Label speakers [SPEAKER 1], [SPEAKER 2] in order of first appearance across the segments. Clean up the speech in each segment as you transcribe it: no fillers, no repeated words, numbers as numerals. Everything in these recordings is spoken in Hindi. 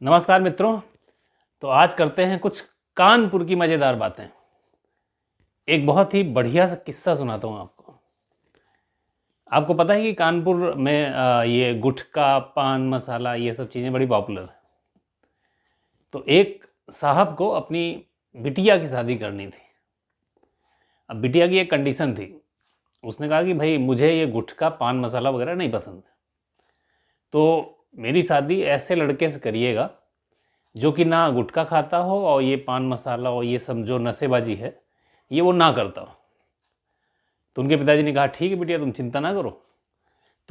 [SPEAKER 1] नमस्कार मित्रों। तो आज करते हैं कुछ कानपुर की मज़ेदार बातें। एक बहुत ही बढ़िया सा किस्सा सुनाता हूँ आपको। आपको पता है कि कानपुर में ये गुटखा, पान मसाला ये सब चीज़ें बड़ी पॉपुलर हैं। तो एक साहब को अपनी बिटिया की शादी करनी थी। अब बिटिया की एक कंडीशन थी। उसने कहा कि भाई मुझे ये गुटखा, पान मसाला वगैरह नहीं पसंद, तो मेरी शादी ऐसे लड़के से करिएगा जो कि ना गुटखा खाता हो और ये पान मसाला और ये सब जो नशेबाजी है ये वो ना करता हो। तो उनके पिताजी ने कहा ठीक है बिटिया, तुम चिंता ना करो,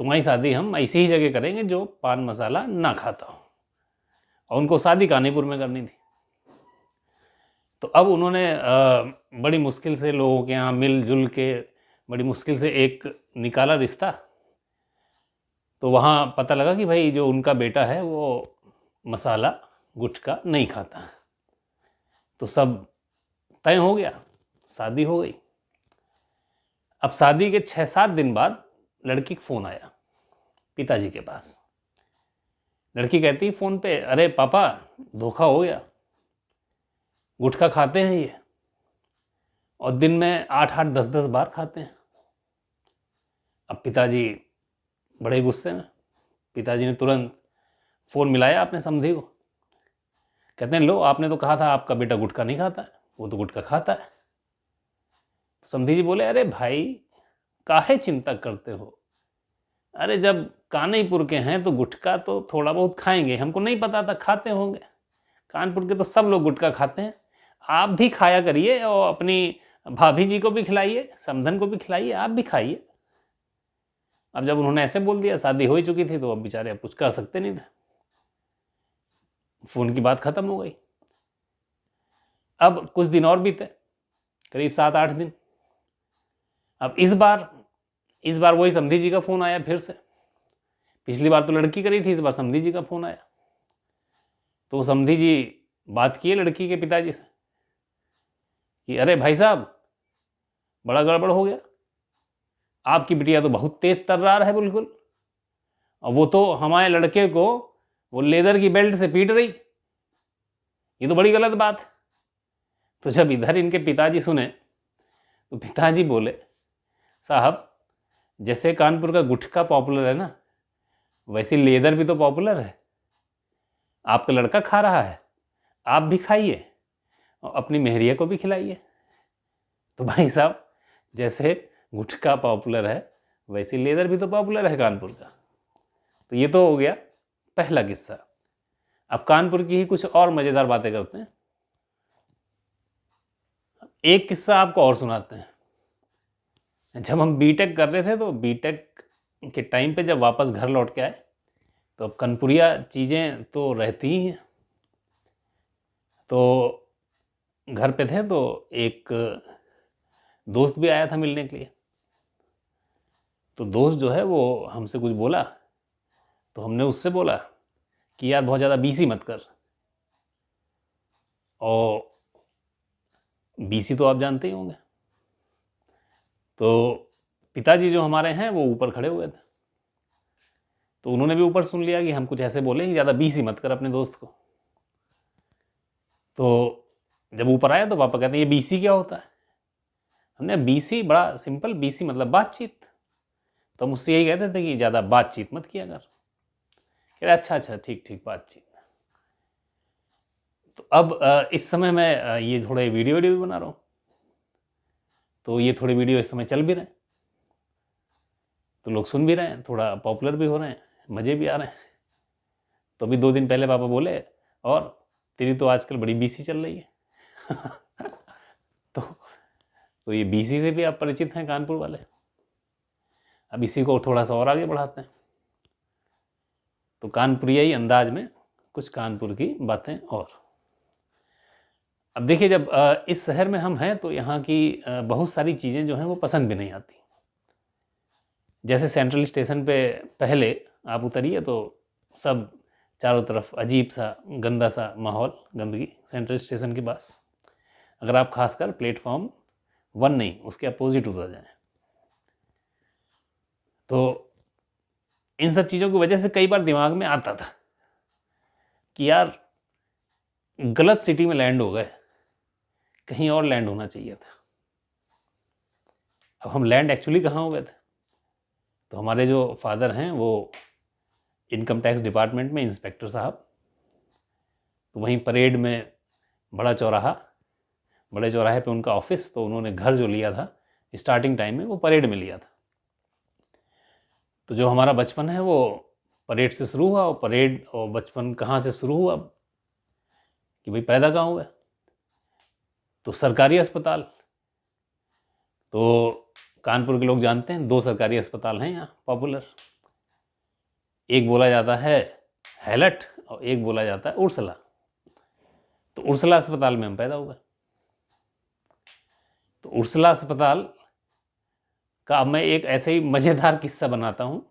[SPEAKER 1] तुम्हारी शादी हम ऐसी ही जगह करेंगे जो पान मसाला ना खाता हो। और उनको शादी कानीपुर में करनी थी। तो अब उन्होंने बड़ी मुश्किल से लोगों के यहाँ मिलजुल के बड़ी मुश्किल से एक निकाला रिश्ता। तो वहाँ पता लगा कि भाई जो उनका बेटा है वो मसाला गुटखा नहीं खाता। तो सब तय हो गया, शादी हो गई। अब शादी के 6-7 दिन बाद लड़की का फ़ोन आया पिताजी के पास। लड़की कहती फ़ोन पे, अरे पापा धोखा हो गया, गुटखा खाते हैं ये और दिन में 8-8 10-10 बार खाते हैं। अब पिताजी बड़े गुस्से में। पिताजी ने तुरंत फ़ोन मिलाया अपने समधी को। कहते हैं लो, आपने तो कहा था आपका बेटा गुटखा नहीं खाता है, वो तो गुटखा खाता है। तो समधी जी बोले, अरे भाई काहे चिंता करते हो, अरे जब कानईपुर के हैं तो गुटखा तो थोड़ा बहुत खाएंगे, हमको नहीं पता था खाते होंगे, कानपुर के तो सब लोग गुटखा खाते हैं, आप भी खाया करिए और अपनी भाभी जी को भी खिलाइए, समधन को भी खिलाइए, आप भी खाइए। अब जब उन्होंने ऐसे बोल दिया, शादी हो ही चुकी थी, तो अब बेचारे अब कुछ कर सकते नहीं थे। फ़ोन की बात ख़त्म हो गई। अब कुछ दिन और बीते, करीब 7-8 दिन। अब इस बार वही समधी जी का फ़ोन आया फिर से। पिछली बार तो लड़की करी थी, इस बार समधी जी का फ़ोन आया। तो समधी जी बात किए लड़की के पिताजी से कि अरे भाई साहब बड़ा गड़बड़ हो गया, आपकी बिटिया तो बहुत तेज तर्रार है बिल्कुल, और वो तो हमारे लड़के को वो लेदर की बेल्ट से पीट रही, ये तो बड़ी गलत बात है। तो जब इधर इनके पिताजी सुने तो पिताजी बोले, साहब जैसे कानपुर का गुटखा पॉपुलर है ना, वैसे लेदर भी तो पॉपुलर है, आपका लड़का खा रहा है, आप भी खाइए और अपनी मेहरिया को भी खिलाइए। तो भाई साहब जैसे गुटखा पॉपुलर है वैसे लेदर भी तो पॉपुलर है कानपुर का। तो ये तो हो गया पहला किस्सा। अब कानपुर की ही कुछ और मज़ेदार बातें करते हैं। एक किस्सा आपको और सुनाते हैं। जब हम बीटेक कर रहे थे तो बीटेक के टाइम पे जब वापस घर लौट के आए तो अब कनपुरिया चीज़ें तो रहती ही हैं। तो घर पे थे तो एक दोस्त भी आया था मिलने के लिए। तो दोस्त जो है वो हमसे कुछ बोला, तो हमने उससे बोला कि यार बहुत ज़्यादा बीसी मत कर। और बीसी तो आप जानते ही होंगे। तो पिताजी जो हमारे हैं वो ऊपर खड़े हुए थे, तो उन्होंने भी ऊपर सुन लिया कि हम कुछ ऐसे बोले कि ज़्यादा बीसी मत कर अपने दोस्त को। तो जब ऊपर आया तो पापा कहते हैं ये बीसी क्या होता है। हमने बीसी बड़ा सिंपल, बीसी मतलब बातचीत। तो हम उससे यही कहते थे कि ज़्यादा बातचीत मत किया कर। कह रहे अच्छा अच्छा ठीक ठीक बातचीत। तो अब इस समय मैं ये थोड़े वीडियो भी बना रहा हूँ, तो ये थोड़े वीडियो इस समय चल भी रहे हैं, तो लोग सुन भी रहे हैं, थोड़ा पॉपुलर भी हो रहे हैं, मज़े भी आ रहे हैं। तो अभी 2 दिन पहले पापा बोले, और तेरी तो आजकल बड़ी बीसी चल रही है। तो ये बीसी से भी आप परिचित हैं कानपुर वाले। अब इसी को थोड़ा सा और आगे बढ़ाते हैं। तो कानपुरियाई अंदाज में कुछ कानपुर की बातें और। अब देखिए जब इस शहर में हम हैं तो यहाँ की बहुत सारी चीज़ें जो हैं वो पसंद भी नहीं आती। जैसे सेंट्रल स्टेशन पे पहले आप उतरिए तो सब चारों तरफ अजीब सा गंदा सा माहौल, गंदगी सेंट्रल स्टेशन के पास। अगर आप खासकर प्लेटफॉर्म 1 नहीं उसके अपोजिट उतर जाएं तो इन सब चीज़ों की वजह से कई बार दिमाग में आता था कि यार गलत सिटी में लैंड हो गए, कहीं और लैंड होना चाहिए था। अब हम लैंड एक्चुअली कहाँ हो गए थे? तो हमारे जो फादर हैं वो इनकम टैक्स डिपार्टमेंट में इंस्पेक्टर साहब, तो वहीं परेड में बड़े चौराहे पे उनका ऑफिस, तो उन्होंने घर जो लिया था स्टार्टिंग टाइम में वो परेड में लिया था। तो जो हमारा बचपन है वो परेड से शुरू हुआ, और परेड और बचपन कहाँ से शुरू हुआ कि भाई पैदा कहाँ हुआ? तो सरकारी अस्पताल। तो कानपुर के लोग जानते हैं 2 सरकारी अस्पताल हैं यहाँ पॉपुलर, एक बोला जाता है हैलट और एक बोला जाता है उर्सला। तो उर्सला अस्पताल में हम पैदा हुए। तो उर्सला अस्पताल का अब मैं एक ऐसे ही मज़ेदार किस्सा बनाता हूँ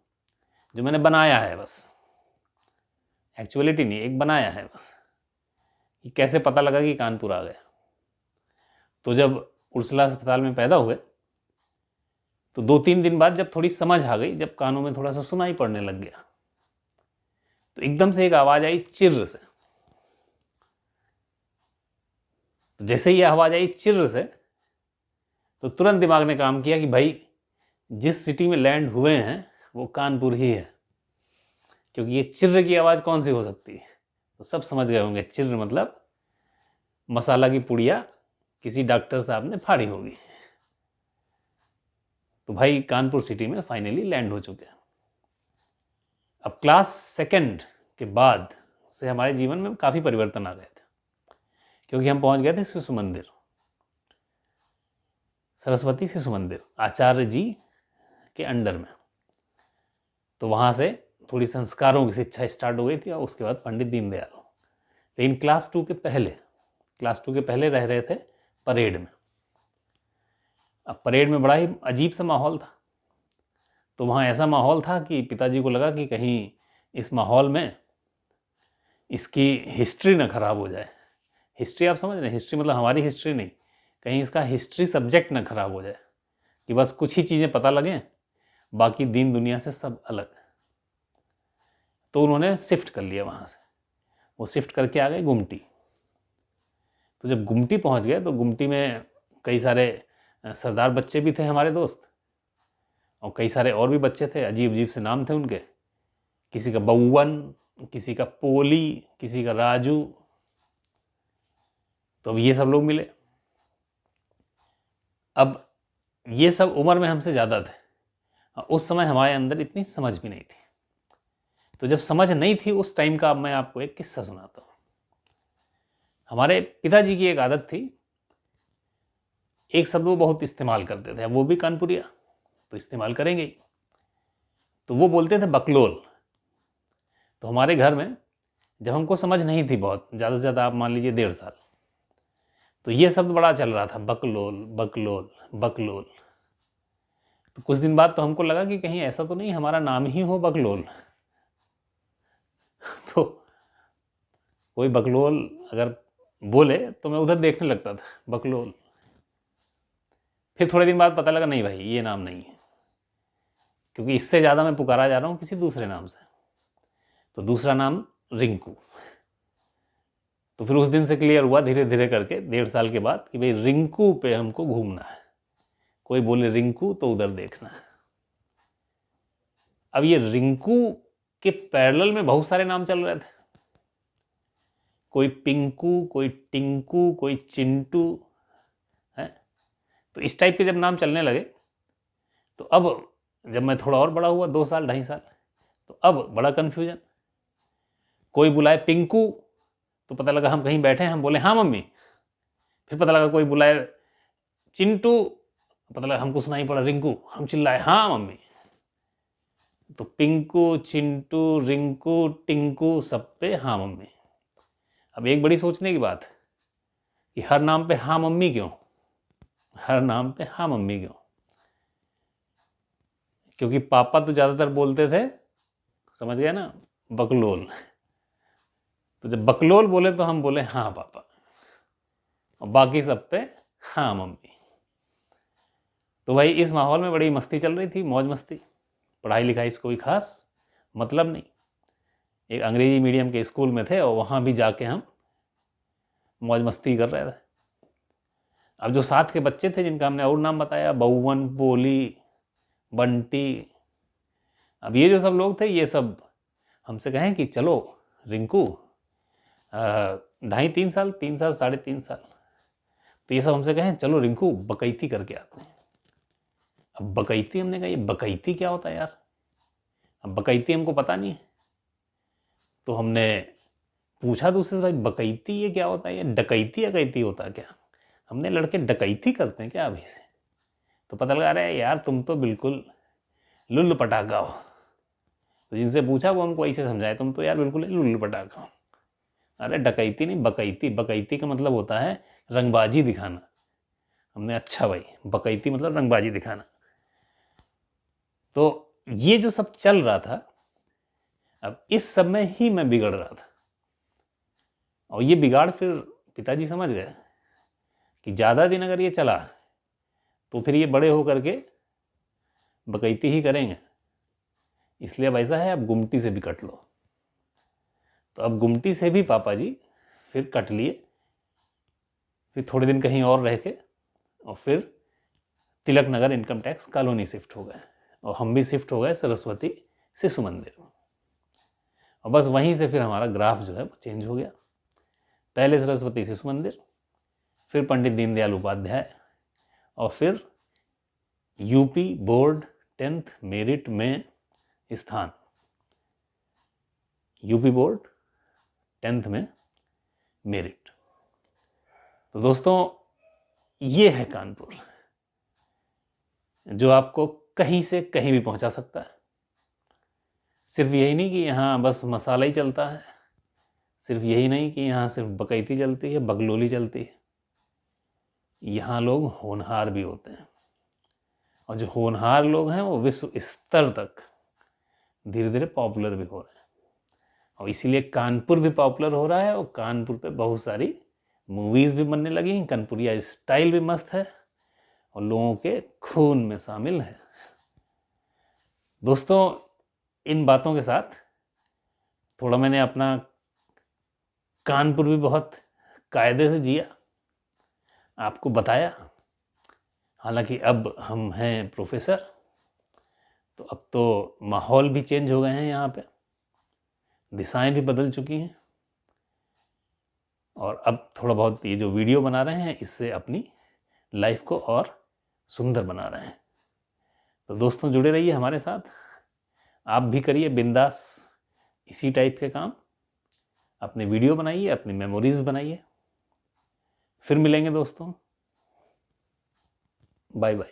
[SPEAKER 1] जो मैंने बनाया है, बस एक्चुअलिटी नहीं, एक बनाया है बस, कि कैसे पता लगा कि कानपुर आ गया। तो जब उर्सला अस्पताल में पैदा हुए तो 2-3 दिन बाद जब थोड़ी समझ आ गई, जब कानों में थोड़ा सा सुनाई पड़ने लग गया, तो एकदम से एक आवाज़ आई चिर्र से। तो जैसे ही आवाज़ आई चिर्र से, तो तुरंत दिमाग ने काम किया कि भाई जिस सिटी में लैंड हुए हैं वो कानपुर ही है, क्योंकि ये चिर्र की आवाज़ कौन सी हो सकती है? तो सब समझ गए होंगे, चिर्र मतलब मसाला की पुड़िया किसी डॉक्टर साहब ने फाड़ी होगी। तो भाई कानपुर सिटी में फाइनली लैंड हो चुके हैं। अब क्लास 2 के बाद से हमारे जीवन में काफ़ी परिवर्तन आ गए थे, क्योंकि हम पहुंच गए थे शिशु मंदिर, सरस्वती शिशु मंदिर, आचार्य जी के अंडर में। तो वहाँ से थोड़ी संस्कारों की शिक्षा स्टार्ट हो गई थी, और उसके बाद पंडित दीनदयाल। लेकिन क्लास 2 के पहले रह रहे थे परेड में। अब परेड में बड़ा ही अजीब सा माहौल था। तो वहाँ ऐसा माहौल था कि पिताजी को लगा कि कहीं इस माहौल में इसकी हिस्ट्री ना खराब हो जाए। हिस्ट्री आप समझ रहे हैं, हिस्ट्री मतलब हमारी हिस्ट्री नहीं, कहीं इसका हिस्ट्री सब्जेक्ट ना खराब हो जाए, कि बस कुछ ही चीज़ें पता लगें, बाकी दीन दुनिया से सब अलग। तो उन्होंने शिफ्ट कर लिया वहाँ से, वो शिफ्ट करके आ गए गुमटी। तो जब गुमटी पहुँच गए तो गुमटी में कई सारे सरदार बच्चे भी थे हमारे दोस्त, और कई सारे और भी बच्चे थे, अजीब अजीब से नाम थे उनके, किसी का बउवन, किसी का पोली, किसी का राजू। तो अब ये सब लोग मिले। अब ये सब उम्र में हमसे ज़्यादा थे, और उस समय हमारे अंदर इतनी समझ भी नहीं थी। तो जब समझ नहीं थी उस टाइम का, अब मैं आपको एक किस्सा सुनाता हूँ। हमारे पिताजी की एक आदत थी, एक शब्द वो बहुत इस्तेमाल करते थे, अब वो भी कानपुरिया तो इस्तेमाल करेंगे ही। तो वो बोलते थे बकलोल। तो हमारे घर में जब हमको समझ नहीं थी बहुत, ज़्यादा से ज़्यादा आप मान लीजिए 1.5 साल, तो ये शब्द बड़ा चल रहा था, बकलोल बकलोल बकलोल। तो कुछ दिन बाद तो हमको लगा कि कहीं ऐसा तो नहीं हमारा नाम ही हो बकलोल। तो कोई बकलोल अगर बोले तो मैं उधर देखने लगता था, बकलोल। फिर थोड़े दिन बाद पता लगा नहीं भाई ये नाम नहीं है, क्योंकि इससे ज़्यादा मैं पुकारा जा रहा हूँ किसी दूसरे नाम से। तो दूसरा नाम रिंकू। तो फिर उस दिन से क्लियर हुआ धीरे धीरे करके 1.5 साल के बाद कि भाई रिंकू पे हमको घूमना है, कोई बोले रिंकू तो उधर देखना है। अब ये रिंकू के पैरेलल में बहुत सारे नाम चल रहे थे, कोई पिंकू, कोई टिंकू, कोई चिंटू है। तो इस टाइप के जब नाम चलने लगे, तो अब जब मैं थोड़ा और बड़ा हुआ, 2 साल 2.5 साल, तो अब बड़ा कन्फ्यूजन। कोई बुलाए पिंकू तो पता लगा हम कहीं बैठे हैं, हम बोले हाँ मम्मी। फिर पता लगा कोई बुलाए चिंटू, पता लगा हमको सुनाई पड़ा रिंकू, हम चिल्लाए हाँ मम्मी। तो पिंकू, चिंटू, रिंकू, टिंकू, सब पे हाँ मम्मी। अब एक बड़ी सोचने की बात है कि हर नाम पे हाँ मम्मी क्यों, हर नाम पे हाँ मम्मी क्यों? क्योंकि पापा तो ज़्यादातर बोलते थे, समझ गए ना, बकलोल। तो जब बकलोल बोले तो हम बोले हाँ पापा, और बाकी सब पे हाँ मम्मी। तो भाई इस माहौल में बड़ी मस्ती चल रही थी, मौज मस्ती, पढ़ाई लिखाई से कोई खास मतलब नहीं। एक अंग्रेजी मीडियम के स्कूल में थे और वहाँ भी जाके हम मौज मस्ती कर रहे थे। अब जो साथ के बच्चे थे जिनका हमने और नाम बताया, बउवन, पोली, बंटी, अब ये जो सब लोग थे ये सब हमसे कहें कि चलो रिंकू 2.5-3 साल, 3 साल, 3.5 साल, तो ये सब हमसे कहें चलो रिंकू बकैती करके आते हैं। अब बकैती, हमने कहा ये बकैती क्या होता है यार, अब बकैती हमको पता नहीं है। तो हमने पूछा दूसरे से, भाई बकैती ये क्या होता है, ये डकैती अकैती होता है क्या? हमने लड़के डकैती करते हैं क्या अभी से? तो पता लगा रहा है यार तुम तो बिल्कुल लुल्ल पटाखा हो। तो जिनसे पूछा वो हमको ऐसे समझाए, तुम तो यार बिल्कुल लुल्ल पटाखा हो। अरे डकैती नहीं, बकैती। बकैती का मतलब होता है रंगबाजी दिखाना। हमने अच्छा भाई, बकैती मतलब रंगबाजी दिखाना। तो ये जो सब चल रहा था, अब इस सब में ही मैं बिगड़ रहा था। और ये बिगाड़ फिर पिताजी समझ गए कि ज़्यादा दिन अगर ये चला तो फिर ये बड़े होकर के बकैती ही करेंगे, इसलिए अब ऐसा है अब गुमटी से भी कट लो। तो अब गुमटी से भी पापा जी फिर कट लिए, फिर थोड़े दिन कहीं और रह के और फिर Tilak Nagar income tax colony shift हो गए और हम भी शिफ्ट हो गए सरस्वती शिशु मंदिर में। और बस वहीं से फिर हमारा ग्राफ जो है वो चेंज हो गया। पहले सरस्वती शिशु मंदिर, फिर पंडित दीनदयाल उपाध्याय, और फिर यूपी बोर्ड 10th मेरिट में स्थान। यूपी बोर्ड 10th में मेरिट। तो दोस्तों ये है कानपुर, जो आपको कहीं से कहीं भी पहुंचा सकता है। सिर्फ यही नहीं कि यहाँ बस मसाला ही चलता है, सिर्फ यही नहीं कि यहाँ सिर्फ बकैती चलती है, बगलोली चलती है। यहाँ लोग होनहार भी होते हैं, और जो होनहार लोग हैं वो विश्व स्तर तक धीरे धीरे पॉपुलर भी हो रहे हैं। और इसीलिए कानपुर भी पॉपुलर हो रहा है, और कानपुर पे बहुत सारी मूवीज़ भी बनने लगी हैं। कानपुरिया स्टाइल भी मस्त है और लोगों के खून में शामिल है। दोस्तों इन बातों के साथ थोड़ा मैंने अपना कानपुर भी बहुत कायदे से जिया, आपको बताया। हालांकि अब हम हैं प्रोफेसर, तो अब तो माहौल भी चेंज हो गए हैं, यहाँ पे दिशाएं भी बदल चुकी हैं, और अब थोड़ा बहुत ये जो वीडियो बना रहे हैं इससे अपनी लाइफ को और सुंदर बना रहे हैं। तो दोस्तों जुड़े रहिए हमारे साथ, आप भी करिए बिंदास इसी टाइप के काम, अपने वीडियो बनाइए, अपनी मेमोरीज बनाइए। फिर मिलेंगे दोस्तों, बाय बाय।